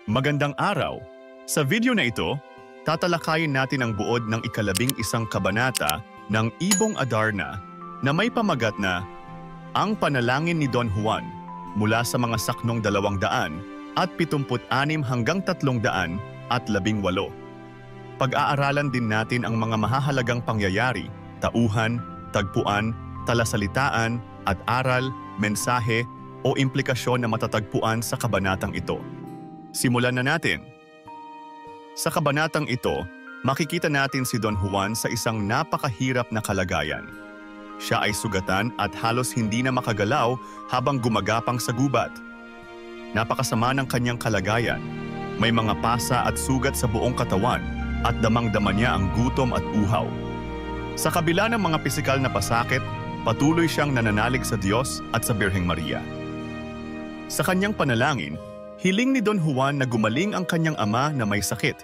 Magandang araw! Sa video na ito, tatalakayin natin ang buod ng ika-11 kabanata ng Ibong Adarna na may pamagat na Ang Panalangin ni Don Juan mula sa mga saknong 276 hanggang 318. Pag-aaralan din natin ang mga mahahalagang pangyayari, tauhan, tagpuan, talasalitaan at aral, mensahe o implikasyon na matatagpuan sa kabanatang ito. Simulan na natin. Sa kabanatang ito, makikita natin si Don Juan sa isang napakahirap na kalagayan. Siya ay sugatan at halos hindi na makagalaw habang gumagapang sa gubat. Napakasama ng kanyang kalagayan. May mga pasa at sugat sa buong katawan at damang-dama niya ang gutom at uhaw. Sa kabila ng mga pisikal na pasakit, patuloy siyang nananalig sa Diyos at sa Birheng Maria. Sa kanyang panalangin, hiling ni Don Juan na gumaling ang kanyang ama na may sakit.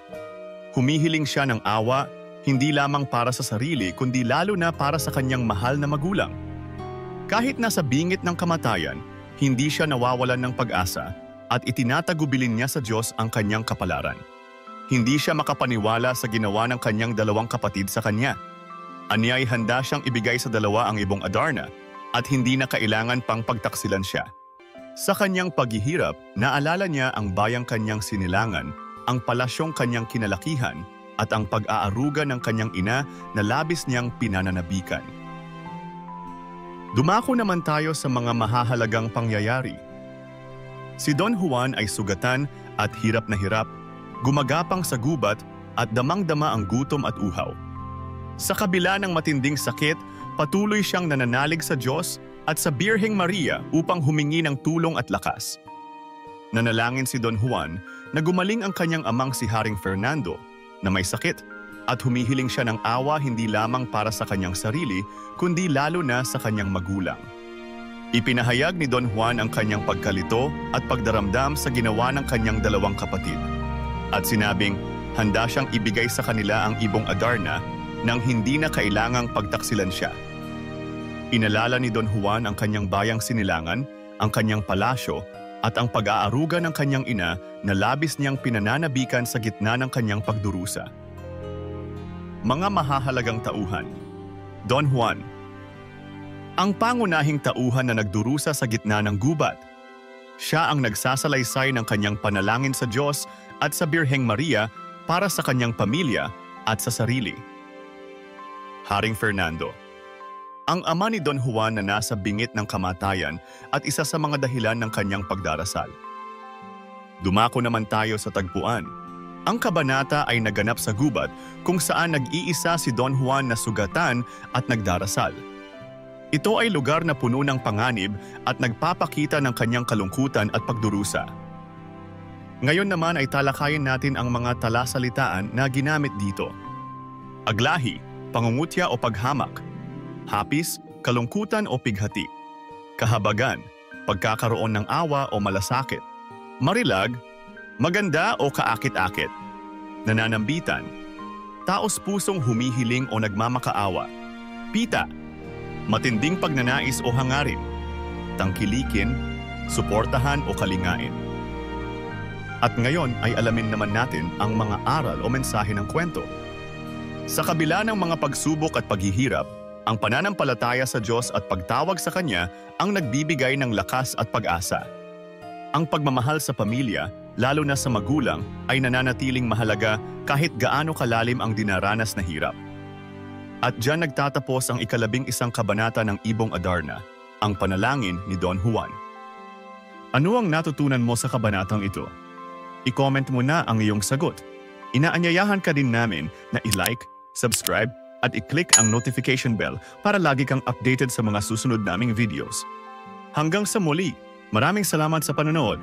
Humihiling siya ng awa, hindi lamang para sa sarili kundi lalo na para sa kanyang mahal na magulang. Kahit nasa bingit ng kamatayan, hindi siya nawawalan ng pag-asa at itinatagubilin niya sa Diyos ang kanyang kapalaran. Hindi siya makapaniwala sa ginawa ng kanyang 2 kapatid sa kanya. Anya'y handa siyang ibigay sa 2 ang Ibong Adarna at hindi na kailangan pang pagtaksilan siya. Sa kanyang paghihirap, naalala niya ang bayang kanyang sinilangan, ang palasyong kanyang kinalakihan, at ang pag-aaruga ng kanyang ina na labis niyang pinananabikan. Dumako naman tayo sa mga mahahalagang pangyayari. Si Don Juan ay sugatan at hirap na hirap, gumagapang sa gubat at damang-dama ang gutom at uhaw. Sa kabila ng matinding sakit, patuloy siyang nananalig sa Diyos at sa Birheng Maria upang humingi ng tulong at lakas. Nanalangin si Don Juan na gumaling ang kanyang amang si Haring Fernando na may sakit at humihiling siya ng awa hindi lamang para sa kanyang sarili kundi lalo na sa kanyang magulang. Ipinahayag ni Don Juan ang kanyang pagkalito at pagdaramdam sa ginawa ng kanyang 2 kapatid at sinabing handa siyang ibigay sa kanila ang Ibong Adarna nang hindi na kailangang pagtaksilan siya. Inalala ni Don Juan ang kanyang bayang sinilangan, ang kanyang palasyo, at ang pag-aaruga ng kanyang ina na labis niyang pinananabikan sa gitna ng kanyang pagdurusa. Mga mahahalagang tauhan. Don Juan. Ang pangunahing tauhan na nagdurusa sa gitna ng gubat. Siya ang nagsasalaysay ng kanyang panalangin sa Diyos at sa Birheng Maria para sa kanyang pamilya at sa sarili. Haring Fernando. Ang ama ni Don Juan na nasa bingit ng kamatayan at isa sa mga dahilan ng kanyang pagdarasal. Dumako naman tayo sa tagpuan. Ang kabanata ay naganap sa gubat kung saan nag-iisa si Don Juan na sugatan at nagdarasal. Ito ay lugar na puno ng panganib at nagpapakita ng kanyang kalungkutan at pagdurusa. Ngayon naman ay talakayin natin ang mga talasalitaan na ginamit dito. Aglahi, pangungutya o paghamak. Hapis, kalungkutan o pighati. Kahabagan, pagkakaroon ng awa o malasakit. Marilag, maganda o kaakit-akit. Nananambitan, taos-pusong humihiling o nagmamakaawa. Pita, matinding pagnanais o hangarin. Tangkilikin, suportahan o kalingain. At ngayon ay alamin naman natin ang mga aral o mensahe ng kwento. Sa kabila ng mga pagsubok at paghihirap, ang pananampalataya sa Diyos at pagtawag sa Kanya ang nagbibigay ng lakas at pag-asa. Ang pagmamahal sa pamilya, lalo na sa magulang, ay nananatiling mahalaga kahit gaano kalalim ang dinaranas na hirap. At diyan nagtatapos ang ika-11 kabanata ng Ibong Adarna, ang panalangin ni Don Juan. Ano ang natutunan mo sa kabanatang ito? I-comment mo na ang iyong sagot. Inaanyayahan ka din namin na i-like, subscribe, at i-click ang notification bell para lagi kang updated sa mga susunod naming videos. Hanggang sa muli, maraming salamat sa panonood.